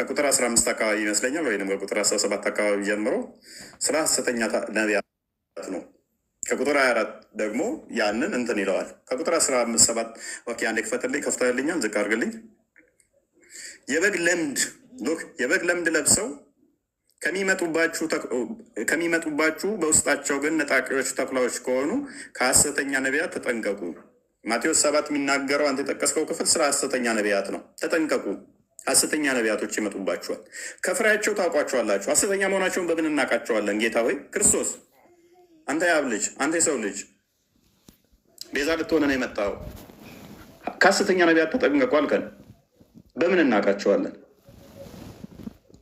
ከቁጥር 15 አካባቢ ይመስለኛል ወይም ከቁጥር 17 አካባቢ ጀምሮ ስለ ሐሰተኛ ነቢያት ነው። ከቁጥር 24 ደግሞ ያንን እንትን ይለዋል። ከቁጥር 17 ኦኬ፣ አንዴ ክፈትልኝ፣ ከፍተልኛል፣ ዝቅ አድርግልኝ። የበግ ለምድ ለብሰው ከሚመጡባችሁ በውስጣቸው ግን ነጣቂዎች ተኩላዎች ከሆኑ ከሐሰተኛ ነቢያት ተጠንቀቁ። ማቴዎስ 7 የሚናገረው አንተ የጠቀስከው ክፍል ስለ ሐሰተኛ ነቢያት ነው። ተጠንቀቁ፣ ሐሰተኛ ነቢያቶች ይመጡባችኋል፣ ከፍሬያቸው ታውቋቸዋላችሁ። ሐሰተኛ መሆናቸውን በምን እናውቃቸዋለን? ጌታ ሆይ ክርስቶስ አንተ የአብ ልጅ፣ አንተ የሰው ልጅ ቤዛ ልትሆነ ነው የመጣው። ከሐሰተኛ ነቢያት ተጠንቀቁ አልከን። በምን እናውቃቸዋለን?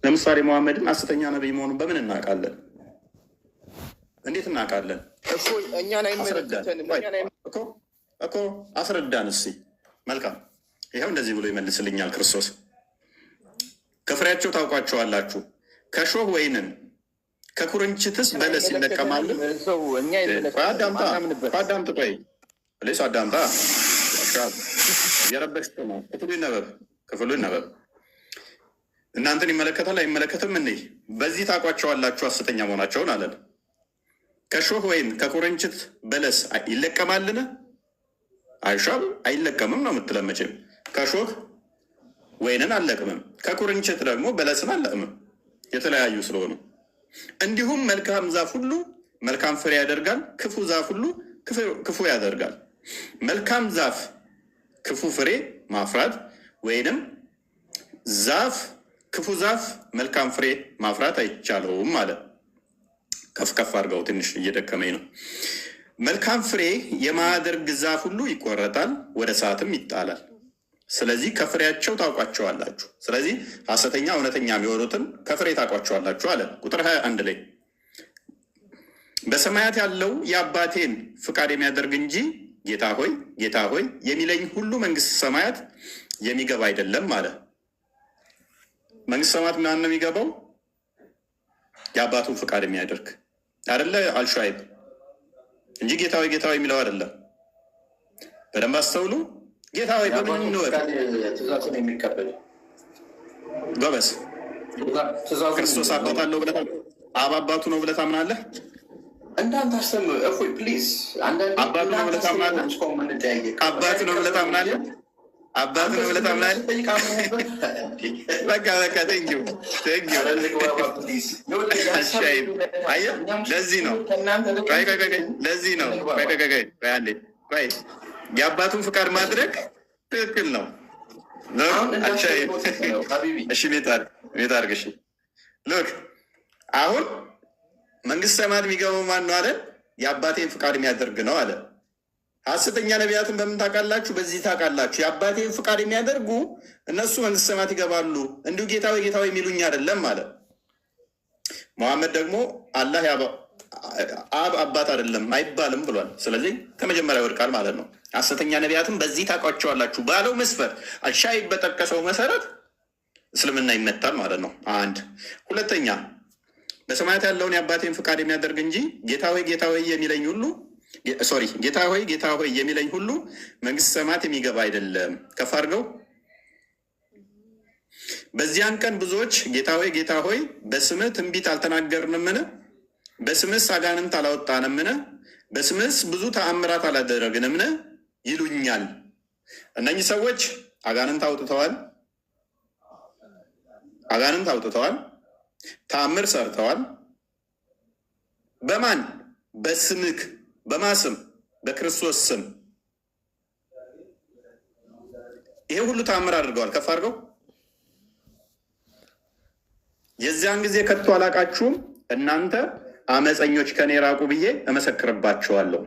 ለምሳሌ መሐመድን ሐሰተኛ ነቢይ መሆኑን በምን እናውቃለን? እንዴት እናውቃለን? እኮ አስረዳን እስኪ። መልካም፣ ይኸው እንደዚህ ብሎ ይመልስልኛል ክርስቶስ። ከፍሬያቸው ታውቋቸዋላችሁ። ከሾህ ወይንን ከኩርንችትስ በለስ ይለቀማሉ? አዳምጥ፣ ቆይ ሌስ አዳምጣ። እየረበሽ ነው። ክፍሉ ይነበብ። እናንተን ይመለከታል አይመለከትም? እኔ በዚህ ታውቋቸዋላችሁ ሐሰተኛ መሆናቸውን አለን። ከሾህ ወይን ከኩርንችት በለስ ይለቀማልን? አይሻም፣ አይለቀምም ነው የምትለን መቼም። ከሾህ ወይንን አልለቅምም፣ ከኩርንችት ደግሞ በለስን አልለቅምም፣ የተለያዩ ስለሆኑ። እንዲሁም መልካም ዛፍ ሁሉ መልካም ፍሬ ያደርጋል፣ ክፉ ዛፍ ሁሉ ክፉ ያደርጋል። መልካም ዛፍ ክፉ ፍሬ ማፍራት ወይንም ክፉ ዛፍ መልካም ፍሬ ማፍራት አይቻለውም አለ። ከፍ ከፍ አድርገው፣ ትንሽ እየደከመኝ ነው። መልካም ፍሬ የማያደርግ ዛፍ ሁሉ ይቆረጣል፣ ወደ እሳትም ይጣላል። ስለዚህ ከፍሬያቸው ታውቋቸዋላችሁ። ስለዚህ ሐሰተኛ እውነተኛ የሚሆኑትን ከፍሬ ታውቋቸዋላችሁ አለ። ቁጥር 21 ላይ በሰማያት ያለው የአባቴን ፍቃድ የሚያደርግ እንጂ ጌታ ሆይ ጌታ ሆይ የሚለኝ ሁሉ መንግስት ሰማያት የሚገባ አይደለም አለ። መንግስት ሰማያት ማን ነው የሚገባው? የአባቱን ፍቃድ የሚያደርግ አይደለ? አልሹዓይብ እንጂ ጌታ ሆይ ጌታ ሆይ የሚለው አይደለም። በደንብ አስተውሉ። ጌታ ሆይ በምን እንወቅ? ጎበዝ፣ ክርስቶስ አባት አለው ብለህ አብ አባቱ ነው ብለህ ታምናለህ? እንዳንተ አስተምር እፎይ ፕሊዝ። አባቱ ነው ብለህ ታምናለህ? አባቱ ነው ብለህ ታምናለህ? አባቱ ነው ብለህ ታምናለህ? በቃ ቴንኪው። ለዚህ ነው የአባቱን ፍቃድ ማድረግ ትክክል ነው። እሺ ቤት አድርግ። እሺ ሎክ አሁን መንግስት ሰማያት የሚገባው ማን ነው አለ? የአባቴን ፍቃድ የሚያደርግ ነው አለ። ሐሰተኛ ነቢያትን በምን ታውቃላችሁ? በዚህ ታውቃላችሁ። የአባቴን ፍቃድ የሚያደርጉ እነሱ መንግስት ሰማያት ይገባሉ፣ እንዲሁ ጌታዊ ጌታዊ የሚሉኝ አይደለም አለ። መሐመድ ደግሞ አላህ አብ አባት አይደለም አይባልም ብሏል። ስለዚህ ከመጀመሪያ ይወድቃል ማለት ነው። ሐሰተኛ ነቢያትን በዚህ ታውቋቸዋላችሁ ባለው መስፈር አልሻይ በጠቀሰው መሰረት እስልምና ይመታል ማለት ነው። አንድ ሁለተኛ፣ በሰማያት ያለውን የአባቴን ፍቃድ የሚያደርግ እንጂ ጌታ ሆይ ጌታ ሆይ የሚለኝ ሁሉ ጌታ ሆይ ጌታ ሆይ የሚለኝ ሁሉ መንግስት ሰማያት የሚገባ አይደለም። ከፍ አድርገው። በዚያን ቀን ብዙዎች ጌታ ሆይ ጌታ ሆይ በስምህ ትንቢት አልተናገርንምን? በስምስ አጋንንት አላወጣንምን? በስምስ ብዙ ተአምራት አላደረግንምን? ይሉኛል። እነኚህ ሰዎች አጋንንት አውጥተዋል፣ ተአምር ሰርተዋል። በማን? በስምክ። በማስም? በክርስቶስ ስም። ይሄ ሁሉ ተአምር አድርገዋል። ከፍ አድርገው። የዚያን ጊዜ ከቶ አላቃችሁም እናንተ አመፀኞች ከኔ ራቁ ብዬ እመሰክርባቸዋለሁ።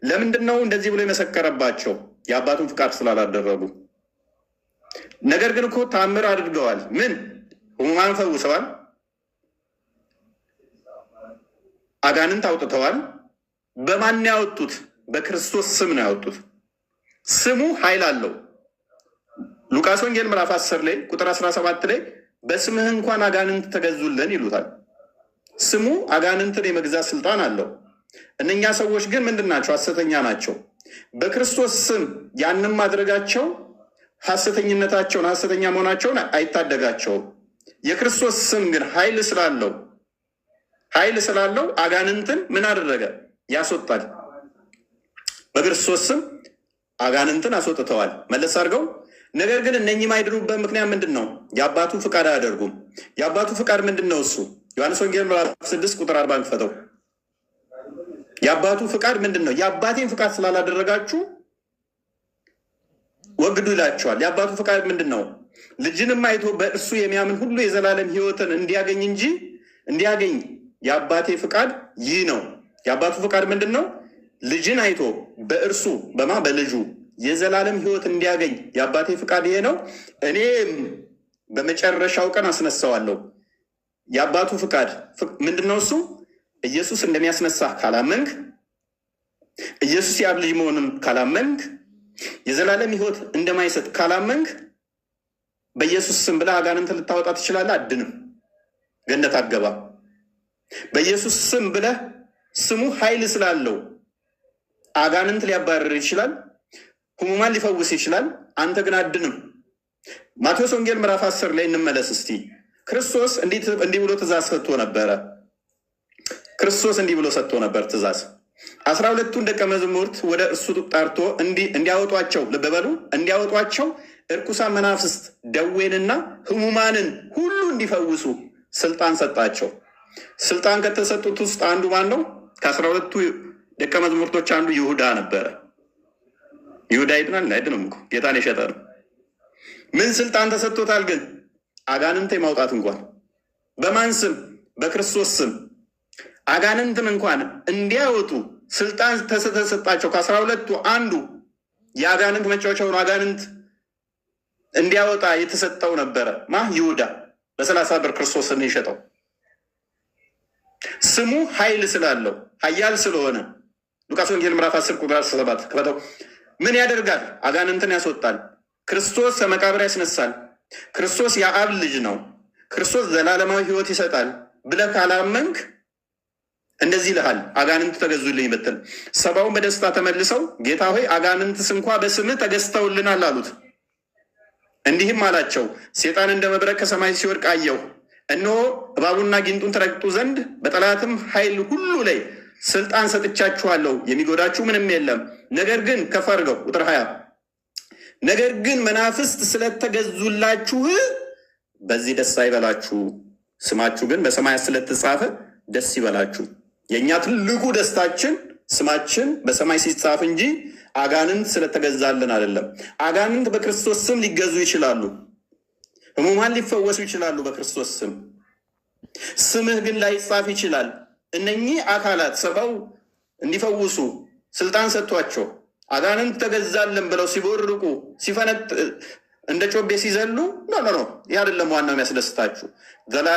ለምንድን ነው እንደዚህ ብሎ የመሰከረባቸው? የአባቱን ፍቃድ ስላላደረጉ። ነገር ግን እኮ ተአምር አድርገዋል። ምን? ሕሙማን ፈውሰዋል፣ አጋንንት አውጥተዋል። በማን ያወጡት? በክርስቶስ ስም ነው ያወጡት። ስሙ ኃይል አለው። ሉቃስ ወንጌል ምዕራፍ 10 ላይ ቁጥር 17 ላይ በስምህ እንኳን አጋንንት ተገዙልን ይሉታል። ስሙ አጋንንትን የመግዛት ስልጣን አለው። እነኛ ሰዎች ግን ምንድን ናቸው? ሐሰተኛ ናቸው። በክርስቶስ ስም ያንን ማድረጋቸው ሐሰተኝነታቸውን ሐሰተኛ መሆናቸውን አይታደጋቸውም። የክርስቶስ ስም ግን ኃይል ስላለው አጋንንትን ምን አደረገ? ያስወጣል። በክርስቶስ ስም አጋንንትን አስወጥተዋል። መለስ አድርገው። ነገር ግን እነኚህ የማይድኑበት ምክንያት ምንድን ነው? የአባቱ ፍቃድ አያደርጉም። የአባቱ ፍቃድ ምንድን ነው? እሱ ዮሐንስ ወንጌል ምዕራፍ 6 ቁጥር 40 ክፈተው። የአባቱ ፍቃድ ምንድን ነው? የአባቴን ፍቃድ ስላላደረጋችሁ ወግዱ ይላቸዋል። የአባቱ ፍቃድ ምንድን ነው? ልጅንም አይቶ በእርሱ የሚያምን ሁሉ የዘላለም ሕይወትን እንዲያገኝ እንጂ እንዲያገኝ የአባቴ ፍቃድ ይህ ነው። የአባቱ ፍቃድ ምንድን ነው? ልጅን አይቶ በእርሱ በልጁ የዘላለም ሕይወት እንዲያገኝ የአባቴ ፍቃድ ይሄ ነው። እኔም በመጨረሻው ቀን አስነሳዋለሁ። የአባቱ ፍቃድ ምንድን ነው? እሱ ኢየሱስ እንደሚያስነሳ ካላመንክ፣ ኢየሱስ የአብ ልጅ መሆኑን ካላመንክ፣ የዘላለም ሕይወት እንደማይሰጥ ካላመንክ በኢየሱስ ስም ብለህ አጋንንት ልታወጣ ትችላለህ? አድንም ገነት አገባ። በኢየሱስ ስም ብለህ ስሙ ኃይል ስላለው አጋንንት ሊያባርር ይችላል፣ ህሙማን ሊፈውስ ይችላል። አንተ ግን አድንም። ማቴዎስ ወንጌል ምዕራፍ 10 ላይ እንመለስ እስቲ። ክርስቶስ እንዲህ ብሎ ትእዛዝ ሰጥቶ ነበረ። ትእዛዝ 12ቱን ደቀ መዛሙርት ወደ እርሱ ጠርቶ እንዲያወጧቸው፣ ልብ በሉ፣ እንዲያወጧቸው እርኩሳን መናፍስት ደዌንና ህሙማንን ሁሉ እንዲፈውሱ ስልጣን ሰጣቸው። ስልጣን ከተሰጡት ውስጥ አንዱ ማን ነው? ከ12ቱ ደቀ መዛሙርቶች አንዱ ይሁዳ ነበረ። ይሁዳ ይድናል? አይድንም እኮ ጌታን የሸጠ ነው። ምን ስልጣን ተሰጥቶታል ግን? አጋንንት ማውጣት እንኳን በማን ስም? በክርስቶስ ስም አጋንንትን እንኳን እንዲያወጡ ስልጣን ተሰጣቸው። ከ12ቱ አንዱ የአጋንንት መጫወቻውን አጋንንት እንዲያወጣ የተሰጠው ነበረ። ይሁዳ በ30 ብር ክርስቶስን የሸጠው። ስሙ ኃይል ስላለው ኃያል ስለሆነ ሉቃስ ወንጌል ምዕራፍ 10 ቁጥር 7 ክፈተው። ምን ያደርጋል? አጋንንትን ያስወጣል። ክርስቶስ ከመቃብር ያስነሳል። ክርስቶስ የአብ ልጅ ነው። ክርስቶስ ዘላለማዊ ሕይወት ይሰጣል ብለህ ካላመንክ እንደዚህ ይልሃል፣ አጋንንት ተገዙልኝ ብትል። ሰባውን በደስታ ተመልሰው ጌታ ሆይ አጋንንትስ እንኳ በስምህ ተገዝተውልናል አሉት። እንዲህም አላቸው፣ ሴጣን እንደ መብረቅ ከሰማይ ሲወድቅ አየሁ። እነሆ እባቡና ጊንጡን ትረግጡ ዘንድ በጠላትም ኃይል ሁሉ ላይ ስልጣን ሰጥቻችኋለሁ፣ የሚጎዳችሁ ምንም የለም። ነገር ግን ከፍ አድርገው ቁጥር 20 ነገር ግን መናፍስት ስለተገዙላችሁ በዚህ ደስ አይበላችሁ፣ ስማችሁ ግን በሰማያት ስለተጻፈ ደስ ይበላችሁ። የእኛ ትልቁ ደስታችን ስማችን በሰማይ ሲጻፍ እንጂ አጋንንት ስለተገዛልን አይደለም። አጋንንት በክርስቶስ ስም ሊገዙ ይችላሉ። ህሙማን ሊፈወሱ ይችላሉ በክርስቶስ ስም። ስምህ ግን ላይጻፍ ይችላል። እነኚህ አካላት ሰባው እንዲፈውሱ ስልጣን ሰጥቷቸው አጋንንት ተገዛልን ብለው ሲቦርቁ ሲፈነጥ እንደ ጮቤ ሲዘሉ ኖ ይህ አይደለም ዋናው የሚያስደስታችሁ።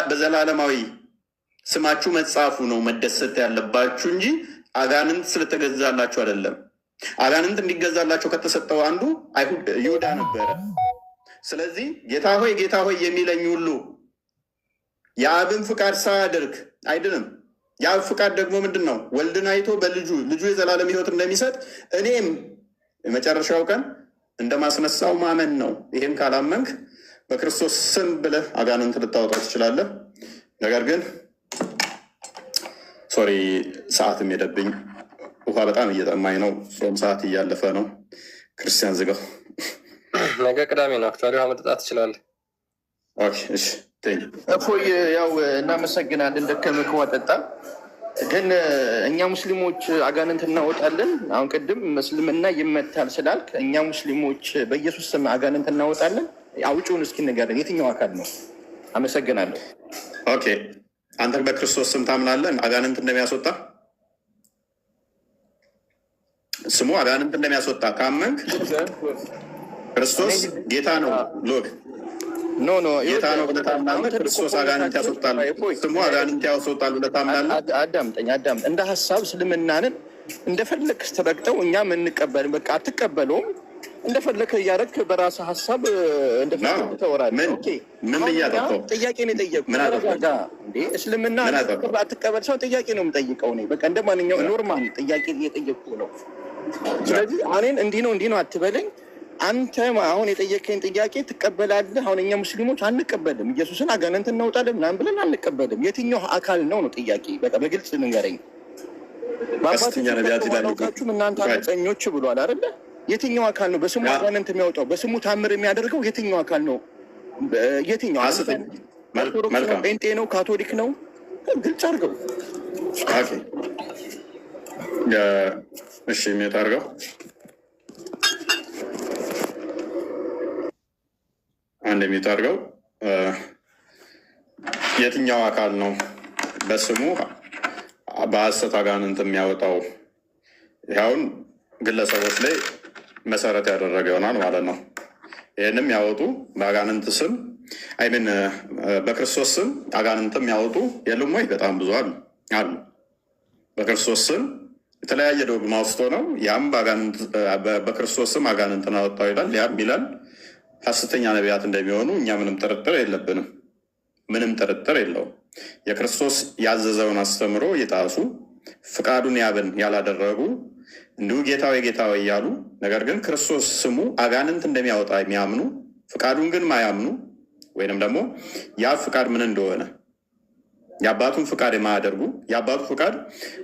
በዘላለማዊ ስማችሁ መጻፉ ነው መደሰት ያለባችሁ እንጂ አጋንንት ስለተገዛላችሁ አይደለም። አጋንንት እንዲገዛላቸው ከተሰጠው አንዱ ይሁዳ ነበረ። ስለዚህ ጌታ ሆይ የሚለኝ ሁሉ የአብን ፍቃድ ሳያደርግ አይድንም። የአብ ፍቃድ ደግሞ ምንድን ነው? ወልድን አይቶ በልጁ የዘላለም ሕይወት እንደሚሰጥ እኔም የመጨረሻው ቀን እንደማስነሳው ማመን ነው። ይህም ካላመንክ በክርስቶስ ስም ብለህ አጋንንት ልታወጣ ትችላለህ። ነገር ግን ሶሪ ሰዓትም ሄደብኝ፣ ውሃ በጣም እየጠማኝ ነው። ሰዓት እያለፈ ነው። ክርስቲያን ዝጋው። ነገ ቅዳሜ ነው። አክቹዋሊ ውሃ መጠጣት ትችላለህ። እፎይ ያው እናመሰግናለን። ደከመህ ውሃ ጠጣ። ግን እኛ ሙስሊሞች አጋንንት እናወጣለን። አሁን ቅድም ምስልምና ይመታል ስላልክ እኛ ሙስሊሞች በኢየሱስ ስም አጋንንት እናወጣለን። አውጪውን እስኪ ንገረን፣ የትኛው አካል ነው? አመሰግናለሁ። ኦኬ፣ አንተ በክርስቶስ ስም ታምናለን አጋንንት እንደሚያስወጣ? ስሙ አጋንንት እንደሚያስወጣ ካመንክ ክርስቶስ ጌታ ነው። ሎክ ኖ ጌታ ነው ብለህ ታምናለህ። ክርስቶስ አጋንንት ያስወጣል፣ ስሙ አጋንንት ያስወጣል ብለህ ታምናለህ። አዳምጠኝ። እንደ ሀሳብ እስልምናንን እንደፈለግ ስትረግጠው እኛም እንቀበል። በቃ አትቀበለውም። እንደፈለግ እያደረግ በራስህ ሀሳብ እንደፈለግ ተወራለህ። ምን ብያጠፋው? ጥያቄ ነው የጠየቁት። እስልምና አትቀበል ሰው ጥያቄ ነው የምጠይቀው። በቃ እንደ ማንኛው ኖርማል ጥያቄ እየጠየቁ ነው። ስለዚህ እኔን እንዲህ ነው አትበለኝ። አንተ አሁን የጠየቀኝ ጥያቄ ትቀበላለህ? አሁን እኛ ሙስሊሞች አንቀበልም፣ ኢየሱስን አጋንንት እናውጣለን ምናምን ብለን አንቀበልም። የትኛው አካል ነው ነው ጥያቄ? በቃ በግልጽ ንገረኝ። በአባቶቻችሁም እናንተ አመፀኞች ብሏል አይደለ? የትኛው አካል ነው በስሙ አጋንንት የሚያወጣው? በስሙ ታምር የሚያደርገው የትኛው አካል ነው? የትኛው? ኦርቶዶክስ ነው? ጴንጤ ነው? ካቶሊክ ነው? ግልጽ አድርገው። እሺ ሜት አድርገው። አንድ ሜት አድርገው። የትኛው አካል ነው በስሙ በሐሰት አጋንንት የሚያወጣው? ይኸውን ግለሰቦች ላይ መሰረት ያደረገ ይሆናል ማለት ነው። ይህንም ያወጡ በአጋንንት ስም አይምን በክርስቶስ ስም አጋንንትም ያወጡ የሉም ወይ? በጣም ብዙ አሉ። በክርስቶስ ስም የተለያየ ዶግማ ውስጥ ሆነው ያም በክርስቶስ ስም አጋንንትን አወጣው ይላል፣ ያም ይላል። ሐሰተኛ ነቢያት እንደሚሆኑ እኛ ምንም ጥርጥር የለብንም። ምንም ጥርጥር የለውም። የክርስቶስ ያዘዘውን አስተምሮ የጣሱ ፍቃዱን ያብን ያላደረጉ እንዲሁ ጌታዊ ጌታዊ እያሉ ነገር ግን ክርስቶስ ስሙ አጋንንት እንደሚያወጣ የሚያምኑ ፍቃዱን ግን ማያምኑ ወይንም ደግሞ ያ ፍቃድ ምን እንደሆነ የአባቱን ፍቃድ የማያደርጉ የአባቱ ፍቃድ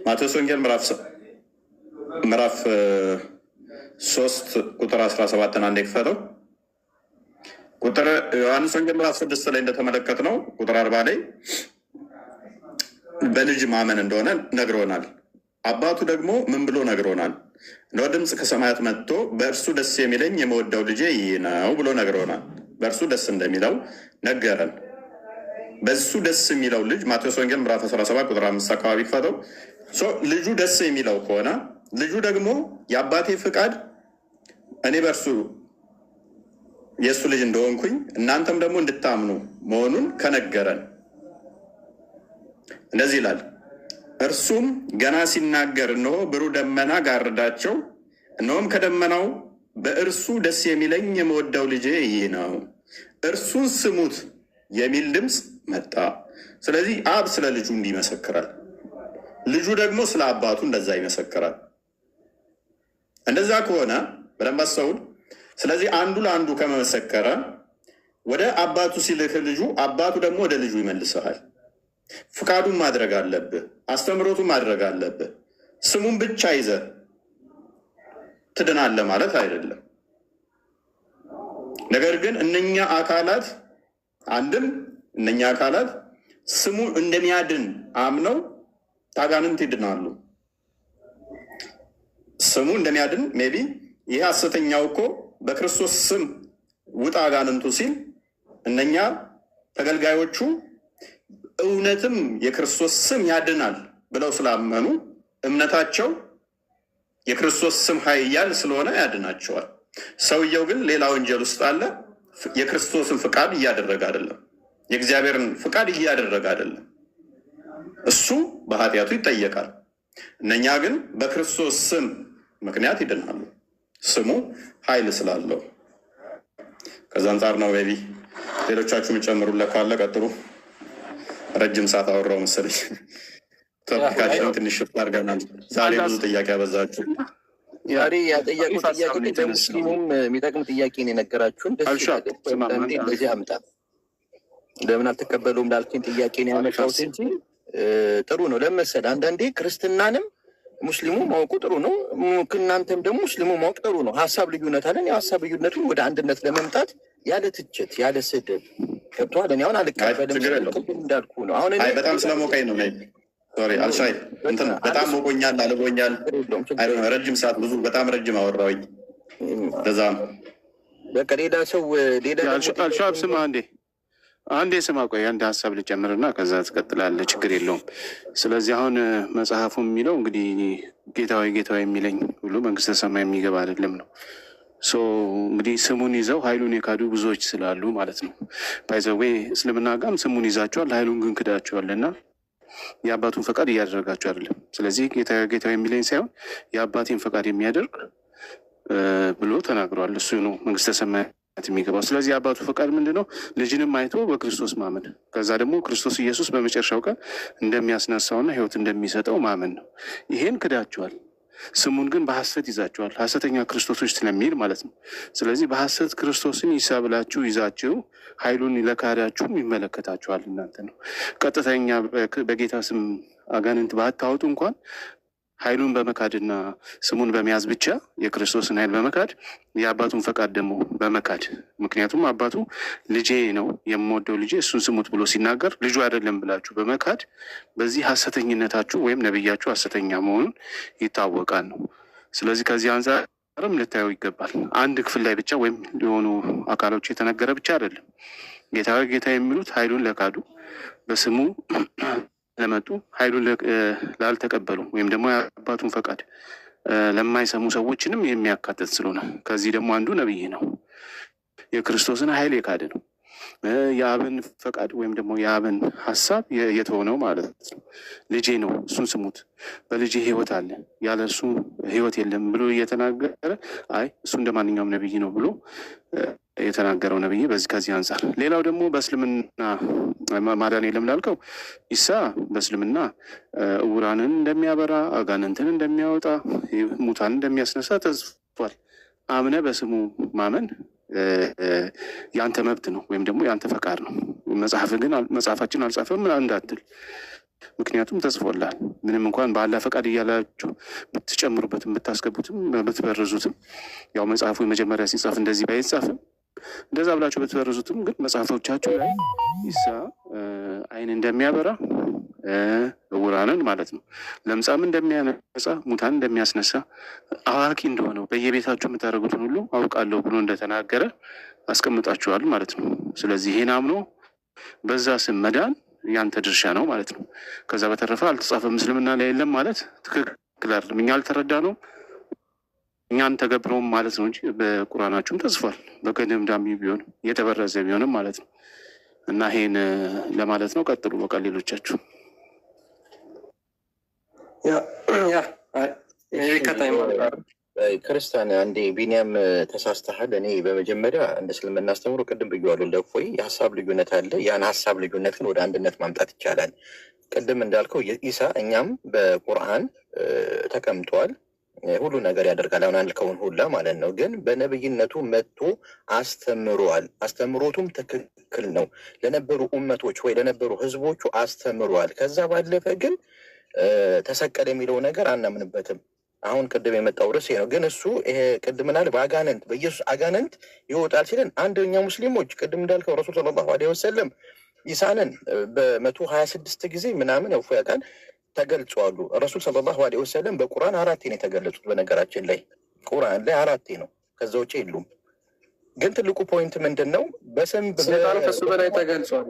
ማቴዎስ ወንጌል ምዕራፍ 3 ቁጥር 17 አንዴ ክፈተው። ቁጥር ዮሐንስ ወንጌል ምዕራፍ 6 ላይ እንደተመለከት ነው ቁጥር 40 ላይ በልጅ ማመን እንደሆነ ነግሮናል። አባቱ ደግሞ ምን ብሎ ነግሮናል? እነሆ ድምፅ ከሰማያት መጥቶ በእርሱ ደስ የሚለኝ የምወደው ልጄ ይህ ነው ብሎ ነግሮናል። በእርሱ ደስ እንደሚለው ነገረን። በሱ ደስ የሚለው ልጅ ማቴዎስ ወንጌል ምዕራፍ 17 ቁጥር 5 አካባቢ ክፈተው። ልጁ ደስ የሚለው ከሆነ ልጁ ደግሞ የአባቴ ፍቃድ እኔ በእርሱ የእሱ ልጅ እንደሆንኩኝ እናንተም ደግሞ እንድታምኑ መሆኑን ከነገረን እንደዚህ ይላል። እርሱም ገና ሲናገር እነሆ ብሩህ ደመና ጋረዳቸው፣ እነሆም ከደመናው በእርሱ ደስ የሚለኝ የምወደው ልጄ ይህ ነው፣ እርሱን ስሙት የሚል ድምፅ መጣ። ስለዚህ አብ ስለ ልጁ እንዲህ ይመሰክራል፣ ልጁ ደግሞ ስለ አባቱ እንደዛ ይመሰክራል። እንደዛ ከሆነ በደንብ አስተውል። ስለዚህ አንዱ ለአንዱ ከመመሰከረ ወደ አባቱ ሲልክ ልጁ አባቱ ደግሞ ወደ ልጁ ይመልሰሃል። ፍቃዱን ማድረግ አለብህ። አስተምሮቱን ማድረግ አለብህ። ስሙን ብቻ ይዘህ ትድናለህ ማለት አይደለም። ነገር ግን እነኛ አካላት እነኛ አካላት ስሙ እንደሚያድን አምነው ታጋንንት ይድናሉ። ስሙ እንደሚያድን ሜቢ ይህ ሐሰተኛው እኮ በክርስቶስ ስም ውጣ አጋንንቱ ሲል እነኛ ተገልጋዮቹ እውነትም የክርስቶስ ስም ያድናል ብለው ስላመኑ እምነታቸው የክርስቶስ ስም ኃያል ስለሆነ ያድናቸዋል። ሰውየው ግን ሌላ ወንጀል ውስጥ አለ። የክርስቶስን ፍቃድ እያደረገ አይደለም። የእግዚአብሔርን ፍቃድ እያደረገ አይደለም። እሱ በኃጢአቱ ይጠየቃል። እነኛ ግን በክርስቶስ ስም ምክንያት ይድናሉ። ስሙ ኃይል ስላለው። ከዛ አንጻር ነው። ቤቢ ሌሎቻችሁ የምጨምሩለት ካለ ቀጥሉ። ረጅም ሰዓት አወራው መሰለኝ። ቶፒካችንን ትንሽ ሽፍት አድርገናል። ዛሬ ብዙ ጥያቄ ያበዛችሁ። ዛሬ ያጠያቁ ጥያቄ ለሙስሊሙም የሚጠቅም ጥያቄ ነው የነገራችሁን። እንደዚህ አምጣ ለምን አልተቀበሉም ላልከኝ ጥያቄ ነው ያመጣሁት እንጂ ጥሩ ነው። ለመሰል አንዳንዴ ክርስትናንም ሙስሊሙ ማወቁ ጥሩ ነው። እናንተም ደግሞ ሙስሊሙ ማወቅ ጥሩ ነው። ሀሳብ ልዩነት አለን። የሀሳብ ልዩነቱን ወደ አንድነት ለመምጣት ያለ ትችት ያለ ስድብ ገብቶሃል። እኔ አሁን አልቀበልም እንዳልኩ ነው። አሁን በጣም ስለሞቀኝ ነው። አልሻይ በጣም ሞቆኛል፣ አልቦኛል። ረጅም ሰዓት ብዙ በጣም ረጅም አወራሁኝ። ለዛ ነው በቃ ሌላ ሰው አልሻብ ስማ አንዴ ስማ፣ ቆይ አንድ ሀሳብ ልጨምርና ከዛ ትቀጥላለህ። ችግር የለውም። ስለዚህ አሁን መጽሐፉ የሚለው እንግዲህ ጌታዊ ጌታዊ የሚለኝ ሁሉ መንግስተ ሰማይ የሚገባ አይደለም ነው። እንግዲህ ስሙን ይዘው ኃይሉን የካዱ ብዙዎች ስላሉ ማለት ነው። ባይዘዌ እስልምና ጋም ስሙን ይዛቸዋል፣ ኃይሉን ግን ክዳቸዋል እና የአባቱን ፈቃድ እያደረጋቸው አይደለም። ስለዚህ ጌታዊ የሚለኝ ሳይሆን የአባቴን ፈቃድ የሚያደርግ ብሎ ተናግረዋል። እሱ ነው መንግስተ ሰማይ የሚገባው። ስለዚህ የአባቱ ፈቃድ ምንድን ነው? ልጅንም አይቶ በክርስቶስ ማመን፣ ከዛ ደግሞ ክርስቶስ ኢየሱስ በመጨረሻው ቀን እንደሚያስነሳውና ህይወት እንደሚሰጠው ማመን ነው። ይሄን ክዳቸዋል። ስሙን ግን በሐሰት ይዛችኋል፣ ሐሰተኛ ክርስቶሶች ስለሚል ማለት ነው። ስለዚህ በሐሰት ክርስቶስን ኢሳ ብላችሁ ይዛችሁ ኃይሉን ለካዳችሁም ይመለከታችኋል። እናንተ ነው ቀጥተኛ በጌታ ስም አጋንንት ባታወጡ እንኳን ኃይሉን በመካድና ስሙን በመያዝ ብቻ የክርስቶስን ኃይል በመካድ የአባቱን ፈቃድ ደግሞ በመካድ ምክንያቱም አባቱ ልጄ ነው የምወደው ልጄ እሱን ስሙት ብሎ ሲናገር ልጁ አይደለም ብላችሁ በመካድ በዚህ ሐሰተኝነታችሁ ወይም ነብያችሁ ሐሰተኛ መሆኑን ይታወቃል ነው። ስለዚህ ከዚህ አንጻርም ልታየው ይገባል። አንድ ክፍል ላይ ብቻ ወይም የሆኑ አካሎች የተነገረ ብቻ አይደለም። ጌታ ጌታ የሚሉት ኃይሉን ለካዱ በስሙ ለመጡ ኃይሉን ላልተቀበሉ ወይም ደግሞ የአባቱን ፈቃድ ለማይሰሙ ሰዎችንም የሚያካትት ስለሆነ ከዚህ ደግሞ አንዱ ነብይ ነው። የክርስቶስን ኃይል የካደ ነው። የአብን ፈቃድ ወይም ደግሞ የአብን ሀሳብ የተወ ነው ማለት ነው። ልጄ ነው እሱን ስሙት፣ በልጄ ህይወት አለ ያለ እሱ ህይወት የለም ብሎ እየተናገረ አይ እሱ እንደ ማንኛውም ነብይ ነው ብሎ የተናገረው ነብይ በዚህ ከዚህ አንጻር። ሌላው ደግሞ በእስልምና ማዳን የለም ላልከው ኢሳ በእስልምና እውራንን እንደሚያበራ፣ አጋንንትን እንደሚያወጣ፣ ሙታን እንደሚያስነሳ ተጽፏል። አምነ በስሙ ማመን የአንተ መብት ነው ወይም ደግሞ የአንተ ፈቃድ ነው። መጽሐፍ ግን መጽሐፋችን አልጻፈም እንዳትል፣ ምክንያቱም ተጽፎላል። ምንም እንኳን በአላህ ፈቃድ እያላችሁ ብትጨምሩበትም ብታስገቡትም ብትበርዙትም ያው መጽሐፉ የመጀመሪያ ሲጻፍ እንደዚህ ባይጻፍም እንደዛ ብላችሁ ብትበርዙትም ግን መጽሐፎቻችሁ ላይ ኢሳ አይን እንደሚያበራ እውራንን ማለት ነው፣ ለምጻም እንደሚያነጻ፣ ሙታን እንደሚያስነሳ፣ አዋቂ እንደሆነው በየቤታችሁ የምታደርጉትን ሁሉ አውቃለሁ ብሎ እንደተናገረ አስቀምጣችኋል ማለት ነው። ስለዚህ ይሄን አምኖ በዛ ስም መዳን ያንተ ድርሻ ነው ማለት ነው። ከዛ በተረፈ አልተጻፈም እስልምና ላይ የለም ማለት ትክክል አይደለም። እኛ አልተረዳ ነው እኛን ተገብረውም ማለት ነው እንጂ በቁርአናችሁም ተጽፏል። በገደምዳሚ ቢሆንም የተበረዘ ቢሆንም ማለት ነው። እና ይሄን ለማለት ነው። ቀጥሉ በቃ ሌሎቻችሁ። ክርስቲያን አንዴ ቢኒያም ተሳስተሃል። እኔ በመጀመሪያ እንደ እስልምና አስተምሮ ቅድም ብዬዋለሁ፣ እንደፎይ የሀሳብ ልዩነት አለ። ያን ሀሳብ ልዩነት ግን ወደ አንድነት ማምጣት ይቻላል። ቅድም እንዳልከው ኢሳ እኛም በቁርአን ተቀምጧል፣ ሁሉ ነገር ያደርጋል። አሁን አልከውን ሁላ ማለት ነው። ግን በነብይነቱ መጥቶ አስተምሯል። አስተምሮቱም ትክክል ነው። ለነበሩ ኡመቶች ወይ ለነበሩ ህዝቦቹ አስተምሯል። ከዛ ባለፈ ግን ተሰቀለ የሚለው ነገር አናምንበትም። አሁን ቅድም የመጣው ርዕስ ነው። ግን እሱ ይሄ ቅድም ናል በአጋንንት በኢየሱስ አጋንንት ይወጣል ሲለን አንደኛ ሙስሊሞች ቅድም እንዳልከው ረሱል ሰለላሁ ዐለይሂ ወሰለም ኢሳንን በ126 ጊዜ ምናምን ያው ያውቃል ተገልጿሉ። ረሱል ሰለላሁ ዐለይሂ ወሰለም በቁርአን 4 ነው የተገለጹት። በነገራችን ላይ ቁርአን ላይ 4 ነው፣ ከዛ ውጭ የሉም። ግን ትልቁ ፖይንት ምንድን ነው? ከሱ በላይ ተገልጿል።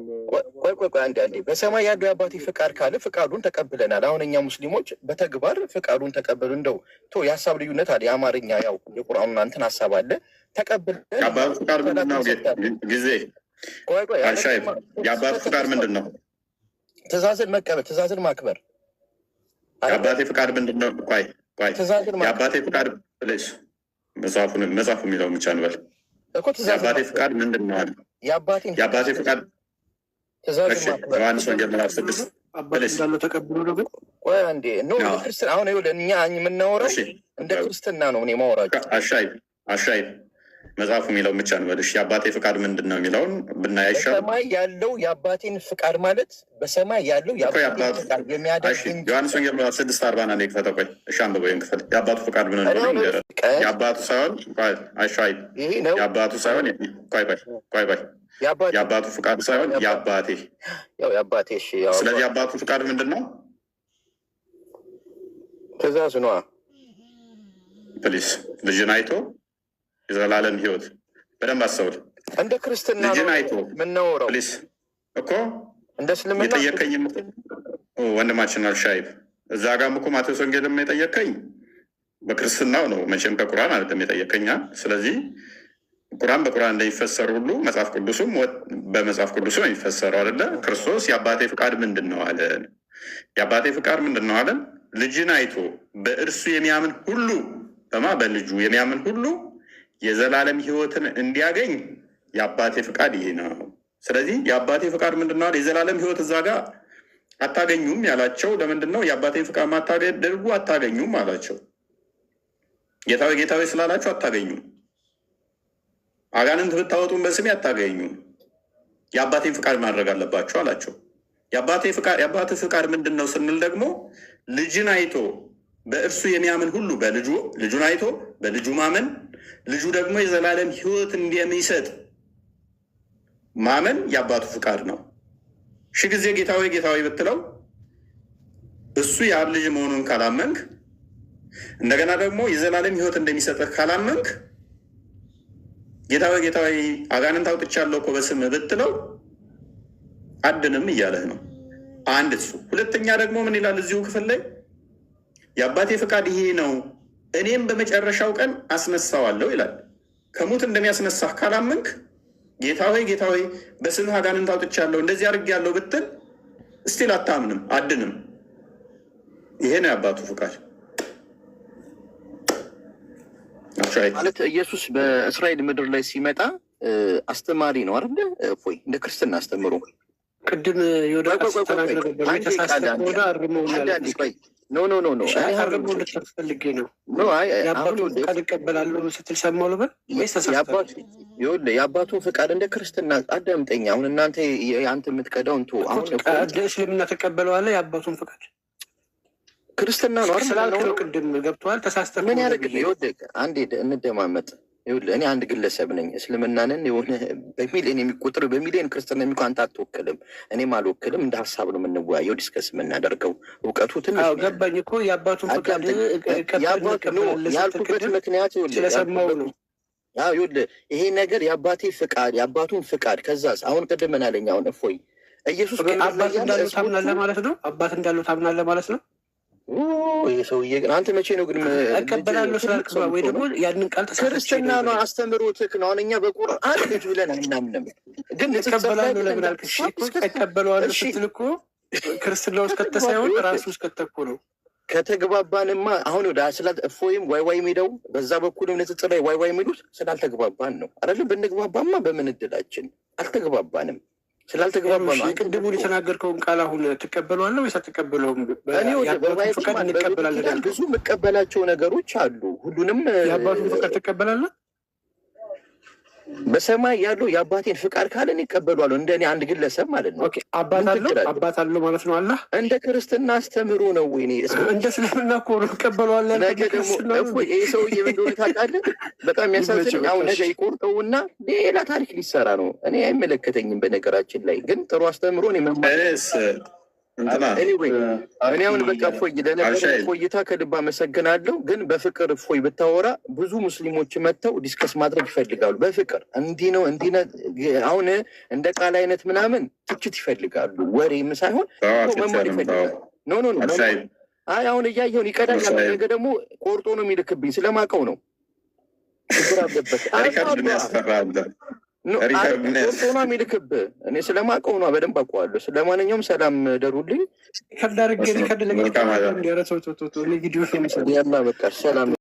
ቆይ አንዴ በሰማይ ያለው የአባቴ ፍቃድ ካለ ፍቃዱን ተቀብለናል። አሁን እኛ ሙስሊሞች በተግባር ፍቃዱን ተቀበሉ። እንደው የሀሳብ ልዩነት አለ። የአማርኛ ያው የቁርአኑን አንተን ሀሳብ አለ ተቀብለን የአባቱ ፍቃድ ምንድን ነው? ጊዜ የአባቱ ፍቃድ ምንድን ነው? ትእዛዝን መቀበል፣ ትእዛዝን ማክበር። የአባቴ ፍቃድ ምንድን ነው? ቆይ የአባቴ ፍቃድ ብለሽ መጽሐፉ የሚለው ብቻ እንበል እኮ። የአባቴ ፍቃድ ምንድን ነው አለ። የአባቴ ፍቃድ ዮሐንስ ወንጌል ምዕራፍ 6 ብለሽ ተቀብሎ ነው። ግን ቆይ አንዴ ነው ክርስትና አሁን ይኸውልህ እኛ የምናወራው እንደ ክርስትና ነው። እኔ ማወራቸው አሻይ መጽሐፉ የሚለው ብቻ እንበልሽ። የአባቴ ፍቃድ ምንድን ነው የሚለውን ብናይ አይሻልም? በሰማይ ያለው የአባቴን ፍቃድ ማለት በሰማይ ያለው የአባቴን ፍቃድ የሚያደርግ ዮሐንስ ወንጌል ምዕራፍ 6:40 ላይ ክፈተው። ቆይ እሺ አንብበው ይሄን ክፈል። የአባቱ ፍቃድ ምን እንደሆነ የአባቱ ሳይሆን አሻይ የአባቱ ሳይሆን ቆይ የአባቱ ፍቃድ ሳይሆን የአባቴ ያው የአባቴ እሺ። ስለዚህ የአባቱ ፍቃድ ምንድን ነው? ትእዛዝ ነዋ። ፕሊስ ልጅን አይቶ የዘላለም ህይወት በደንብ አስተውል። እንደ ክርስትና ልጅን አይቶ የምናወራው ፕሊስ እኮ እንደ እስልምና የጠየቀኝ ወንድማችን አልሻይብ እዛ ጋርም እኮ ማቴዎስ ወንጌልም የጠየቀኝ በክርስትናው ነው። መቼም ከቁርአን አይደለም የጠየቀኛ። ስለዚህ ቁርአን በቁርአን እንደሚፈሰር ሁሉ መጽሐፍ ቅዱስም በመጽሐፍ ቅዱስ ነው የሚፈሰረው አይደለ? ክርስቶስ የአባቴ ፍቃድ ምንድን ነው አለ። የአባቴ ፍቃድ ምንድን ነው አለ? ልጅን አይቶ በእርሱ የሚያምን ሁሉ በልጁ የሚያምን ሁሉ የዘላለም ህይወትን እንዲያገኝ የአባቴ ፍቃድ ይሄ ነው። ስለዚህ የአባቴ ፍቃድ ምንድን ነው? የዘላለም ህይወት እዛ ጋር አታገኙም ያላቸው ለምንድን ነው? የአባቴ ፍቃድ ማታደርጉ አታገኙም አላቸው። ጌታዊ ጌታዊ ስላላችሁ አታገኙም። አጋንንት ብታወጡን በስሜ አታገኙም። የአባቴን ፍቃድ ማድረግ አለባችሁ አላቸው። የአባት ፍቃድ ምንድን ነው ስንል ደግሞ ልጅን አይቶ በእርሱ የሚያምን ሁሉ ልጁን አይቶ በልጁ ማመን፣ ልጁ ደግሞ የዘላለም ሕይወት እንደሚሰጥ ማመን የአባቱ ፍቃድ ነው። ሺህ ጊዜ ጌታዊ ጌታዊ ብትለው እሱ የአብ ልጅ መሆኑን ካላመንክ፣ እንደገና ደግሞ የዘላለም ሕይወት እንደሚሰጥህ ካላመንክ፣ ጌታዊ ጌታዊ አጋንንት አውጥቻለሁ እኮ በስምህ ብትለው አድንም እያለህ ነው። አንድ እሱ። ሁለተኛ ደግሞ ምን ይላል እዚሁ ክፍል ላይ? የአባቴ ፍቃድ ይሄ ነው፣ እኔም በመጨረሻው ቀን አስነሳዋለሁ ይላል። ከሙት እንደሚያስነሳህ ካላመንክ ጌታ ሆይ በስምህ አጋንንት አውጥቻለሁ እንደዚህ አድርጌያለሁ ብትል እስቲል አታምንም፣ አድንም። ይሄ ነው የአባቱ ፍቃድ ማለት። ኢየሱስ በእስራኤል ምድር ላይ ሲመጣ አስተማሪ ነው አይደለ? እፎይ እንደ ክርስትና አስተምሮ ቅድም አርሞ ልትፈልጌ ነው የአባቱን ፍቃድ እቀበላለሁ ስትል ሰማሁ ልበል ወይስ ተሳስተህ? የአባቱን ፍቃድ እንደ ክርስትና አዳምጠኝ። አሁን እናንተ የአንተ የምትቀዳውን እስልምና ትቀበለዋለህ? የአባቱን ፍቃድ ክርስትና ነው ስላልክ ነው ቅድም ገብቶሃል። ተሳስተህ ምን ያደርግ ይወደቅ። አንዴ እንደማመጥ እኔ አንድ ግለሰብ ነኝ። እስልምናንን የሆነ በሚሊዮን የሚቆጥር በሚሊዮን ክርስትና የሚኮ አንተ አትወክልም፣ እኔም አልወክልም። እንደ ሀሳብ ነው የምንወያየው፣ ዲስከስ የምናደርገው። እውቀቱ ትንሽ ገባኝ እኮ የአባቱን ፍቃድ ያልኩበት ምክንያት ስለሰማው ነው። ይኸውልህ ይሄ ነገር የአባቱን ፍቃድ ከዛስ አሁን ቅድም ምን አለኝ? አሁን እፎይ ኢየሱስ አባት እንዳለው ታምናለህ ማለት ነው። አባት እንዳለው ታምናለህ ማለት ነው። ይህ ሰውዬ ግን አንተ መቼ ነው ግን እቀበላለሁ ስላልክ ወይ ደግሞ ያንን ቃል ክርስትና ነው አስተምሮትህ ነው። አሁን እኛ በቁርአን ልጅ ብለን አናምንም፣ ግን እቀበላለሁ ለምን አልክ? እቀበለዋለሁ ስትል እኮ ክርስትና ውስጥ ከተ ሳይሆን ራሱ ውስጥ ከተኩ ነው። ከተግባባንማ አሁን ወደ ስላት እፎይም ዋይ የሚለው በዛ በኩልም ንጽጽር ላይ ዋይ የሚሉት ስላልተግባባን ነው አይደለም። ብንግባባማ በምን እድላችን አልተግባባንም። ስላልተግባባ ነው። ቅድሙን የተናገርከውን ቃል አሁን ትቀበለዋለህ ወይስ አትቀበለውም? ፍቃድ እንቀበላለን። ብዙ የምቀበላቸው ነገሮች አሉ። ሁሉንም የአባቱን ፍቃድ ትቀበላለህ? በሰማይ ያለው የአባቴን ፍቃድ ካለን ይቀበሏሉ። እንደኔ አንድ ግለሰብ ማለት ነው። አባት አለው ማለት ነው። አላህ እንደ ክርስትና አስተምሮ ነው ወይ? እንደ እስልምና እኮ ነው እቀበለዋለሁ። ነገ ደግሞ ይህ ሰውዬ ምን እንደሆነ ታውቃለህ? በጣም የሚያሳዝን አሁን ነገ ይቆርጠውና ሌላ ታሪክ ሊሰራ ነው። እኔ አይመለከተኝም። በነገራችን ላይ ግን ጥሩ አስተምሮ እኔ አሁን በቃ እፎይ ለነበረ ቆይታ ከልብ አመሰግናለሁ። ግን በፍቅር እፎይ ብታወራ ብዙ ሙስሊሞች መጥተው ዲስከስ ማድረግ ይፈልጋሉ። በፍቅር እንዲህ ነው አሁን እንደ ቃል አይነት ምናምን ትችት ይፈልጋሉ። ወሬም ሳይሆን መማር ይፈልጋሉ። ኖ አሁን እያየውን ይቀዳኛል። ነገ ደግሞ ቆርጦ ነው የሚልክብኝ። ስለማውቀው ነው ችግር አለበት። ቶና የሚልክብህ እኔ ስለማውቀው ነው። በደንብ አውቀዋለሁ። ስለማንኛውም ሰላም ደሩልኝ። ከዳርጌ ሪከርድ ለሚቀ ያላ በቃ ሰላም